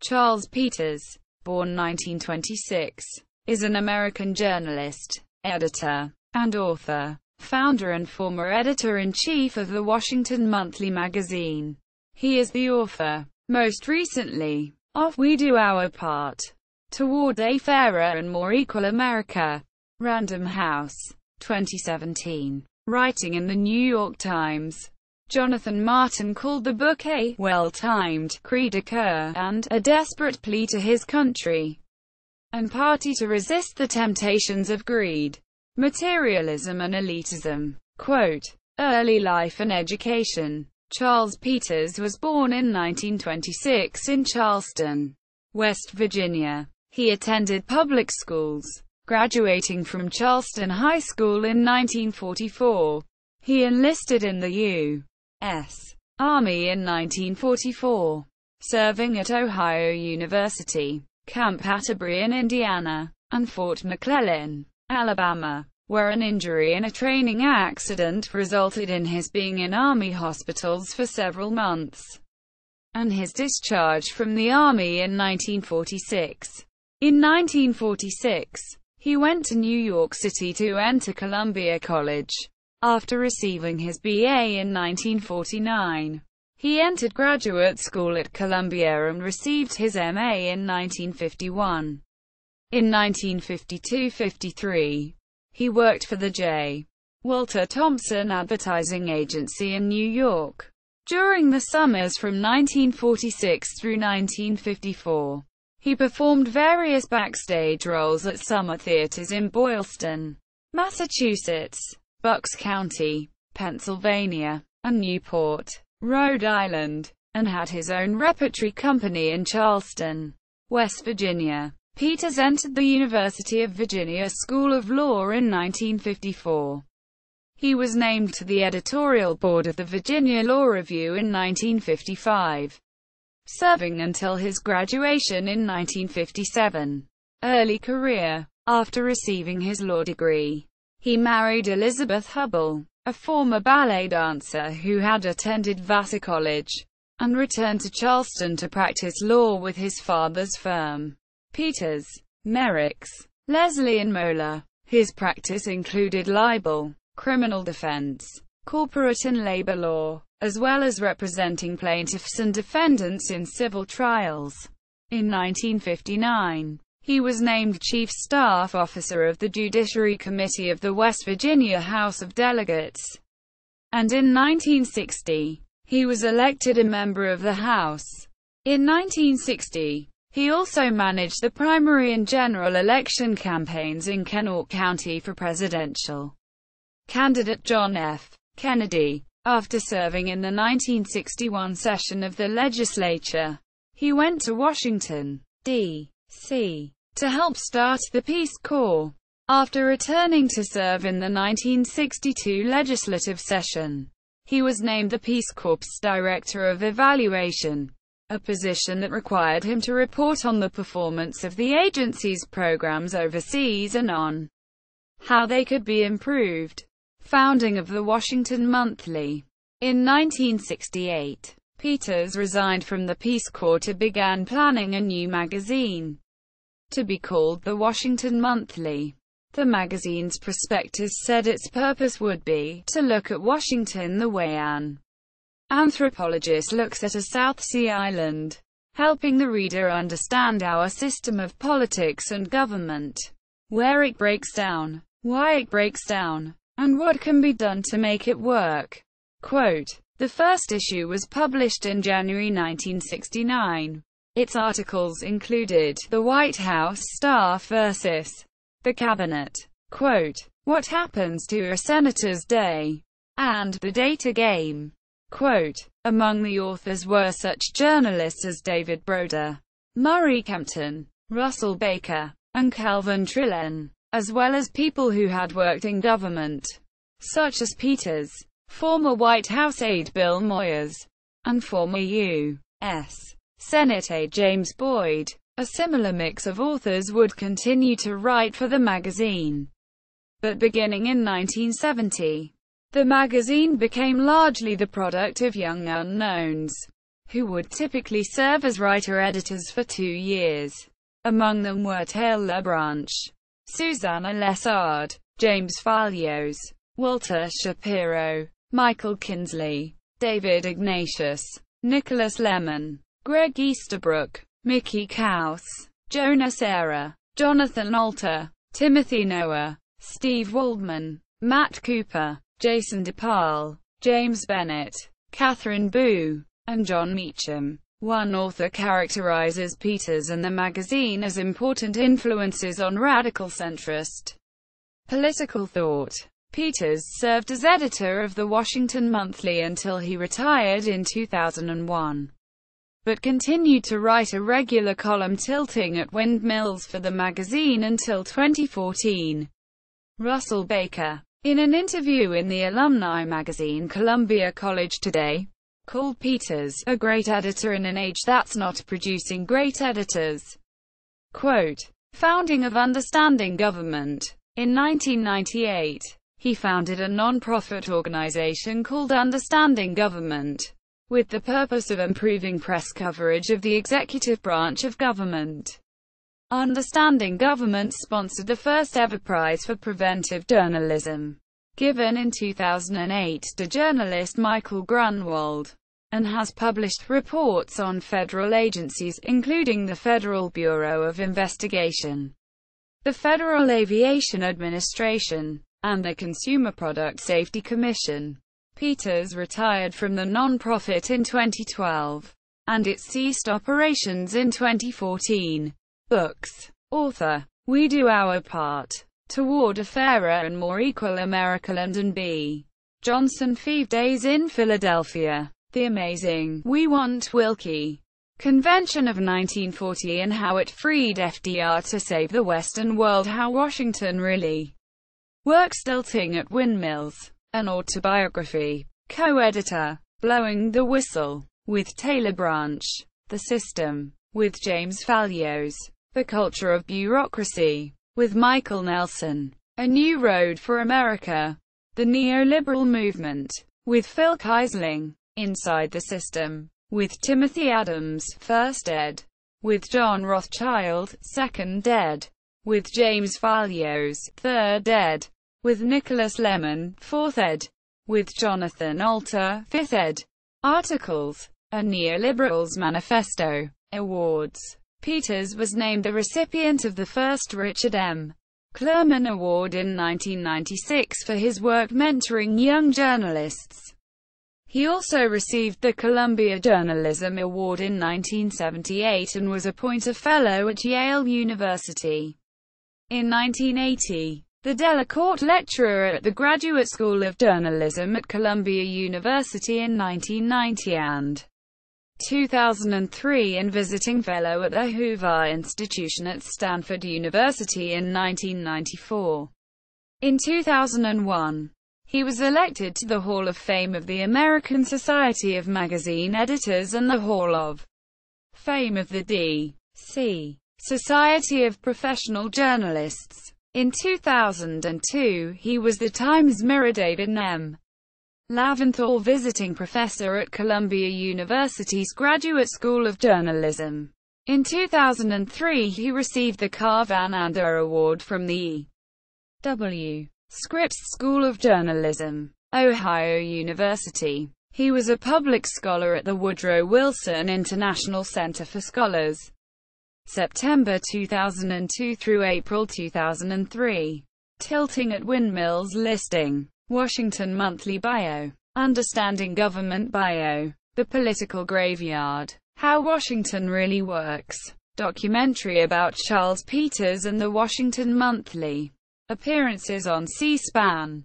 Charles Peters, born 1926, is an American journalist, editor, and author, founder and former editor-in-chief of the Washington Monthly magazine. He is the author, most recently, of We Do Our Part Toward a Fairer and More Equal America. Random House, 2017. Writing in the New York Times, Jonathan Martin called the book a well-timed cri de coeur and a desperate plea to his country and party to resist the temptations of greed, materialism and elitism. Quote, early life and education. Charles Peters was born in 1926 in Charleston, West Virginia. He attended public schools, graduating from Charleston High School in 1944. He enlisted in the U.S. Army in 1944, serving at Ohio University, Camp Atterbury in Indiana, and Fort McClellan, Alabama, where an injury in a training accident resulted in his being in Army hospitals for several months, and his discharge from the Army in 1946. In 1946, he went to New York City to enter Columbia College. After receiving his B.A. in 1949, he entered graduate school at Columbia and received his M.A. in 1951. In 1952-53, he worked for the J. Walter Thompson Advertising Agency in New York. During the summers from 1946 through 1954, he performed various backstage roles at summer theaters in Boylston, Massachusetts, Bucks County, Pennsylvania, and Newport, Rhode Island, and had his own repertory company in Charleston, West Virginia. Peters entered the University of Virginia School of Law in 1954. He was named to the editorial board of the Virginia Law Review in 1955, serving until his graduation in 1957. Early career. After receiving his law degree, he married Elizabeth Hubbell, a former ballet dancer who had attended Vassar College, and returned to Charleston to practice law with his father's firm, Peters, Merricks, Leslie and Moeller. His practice included libel, criminal defense, corporate and labor law, as well as representing plaintiffs and defendants in civil trials. In 1959, he was named Chief Staff Officer of the Judiciary Committee of the West Virginia House of Delegates, and in 1960, he was elected a member of the House. In 1960, he also managed the primary and general election campaigns in Kent County for presidential candidate John F. Kennedy. After serving in the 1961 session of the legislature, he went to Washington, D.C., to help start the Peace Corps. After returning to serve in the 1962 legislative session, he was named the Peace Corps Director of Evaluation, a position that required him to report on the performance of the agency's programs overseas and on how they could be improved. Founding of the Washington Monthly. In 1968, Peters resigned from the Peace Corps to begin planning a new magazine, to be called the Washington Monthly. The magazine's prospectus said its purpose would be to look at Washington the way an anthropologist looks at a South Sea island, helping the reader understand our system of politics and government, where it breaks down, why it breaks down, and what can be done to make it work. Quote, the first issue was published in January 1969. Its articles included the White House staff versus the cabinet, quote, what happens to a senator's day, and the data game. Quote, among the authors were such journalists as David Broder, Murray Kempton, Russell Baker, and Calvin Trillin, as well as people who had worked in government, such as Peters, former White House aide Bill Moyers, and former U.S. Senate aide James Boyd. A similar mix of authors would continue to write for the magazine. But beginning in 1970, the magazine became largely the product of young unknowns, who would typically serve as writer-editors for 2 years. Among them were Taylor Branch, Susanna Lessard, James Fallows, Walter Shapiro, Michael Kinsley, David Ignatius, Nicholas Lemon, Greg Easterbrook, Mickey Kaus, Jonah Serra, Jonathan Alter, Timothy Noah, Steve Waldman, Matt Cooper, Jason DePaul, James Bennett, Catherine Boo, and John Meacham. One author characterizes Peters and the magazine as important influences on radical centrist political thought. Peters served as editor of the Washington Monthly until he retired in 2001, but continued to write a regular column tilting at windmills for the magazine until 2014. Russell Baker, in an interview in the alumni magazine Columbia College Today, called Peters a great editor in an age that's not producing great editors. Quote, founding of Understanding Government. In 1998, he founded a non-profit organization called Understanding Government, with the purpose of improving press coverage of the executive branch of government. Understanding Government sponsored the first ever prize for preventive journalism, given in 2008 to journalist Michael Grunwald, and has published reports on federal agencies, including the Federal Bureau of Investigation, the Federal Aviation Administration, and the Consumer Product Safety Commission. Peters retired from the non-profit in 2012, and it ceased operations in 2014. Books. Author. We Do Our Part Toward a Fairer and More Equal America. London B. Johnson. 5 Days in Philadelphia. The Amazing We Want Wilkie Convention of 1940 and How It Freed FDR to Save the Western World. How Washington Really Works. Tilting at Windmills. An Autobiography. Co-editor. Blowing the Whistle. With Taylor Branch. The System. With James Fallows. The Culture of Bureaucracy. With Michael Nelson. A New Road for America. The Neoliberal Movement. With Phil Keisling. Inside the System. With Timothy Adams, 1st ed. With John Rothschild, 2nd ed. With James Fallows, 3rd ed. With Nicholas Lemon, 4th ed. With Jonathan Alter, 5th ed. Articles. A Neoliberal's Manifesto. Awards. Peters was named the recipient of the first Richard M. Clerman Award in 1996 for his work mentoring young journalists. He also received the Columbia Journalism Award in 1978 and was appointed Fellow at Yale University. In 1980, the Delacorte Lecturer at the Graduate School of Journalism at Columbia University in 1990 and 2003 and Visiting Fellow at the Hoover Institution at Stanford University in 1994. In 2001, he was elected to the Hall of Fame of the American Society of Magazine Editors and the Hall of Fame of the D.C. Society of Professional Journalists. In 2002, he was the Times Mirror David M. Laventhal Visiting Professor at Columbia University's Graduate School of Journalism. In 2003, he received the Carl Van Ander Award from the E. W. Scripps School of Journalism, Ohio University. He was a public scholar at the Woodrow Wilson International Center for Scholars, September 2002 through April 2003. Tilting at Windmills listing. Washington Monthly bio. Understanding Government bio. The Political Graveyard. How Washington Really Works. Documentary about Charles Peters and the Washington Monthly. Appearances on C-SPAN.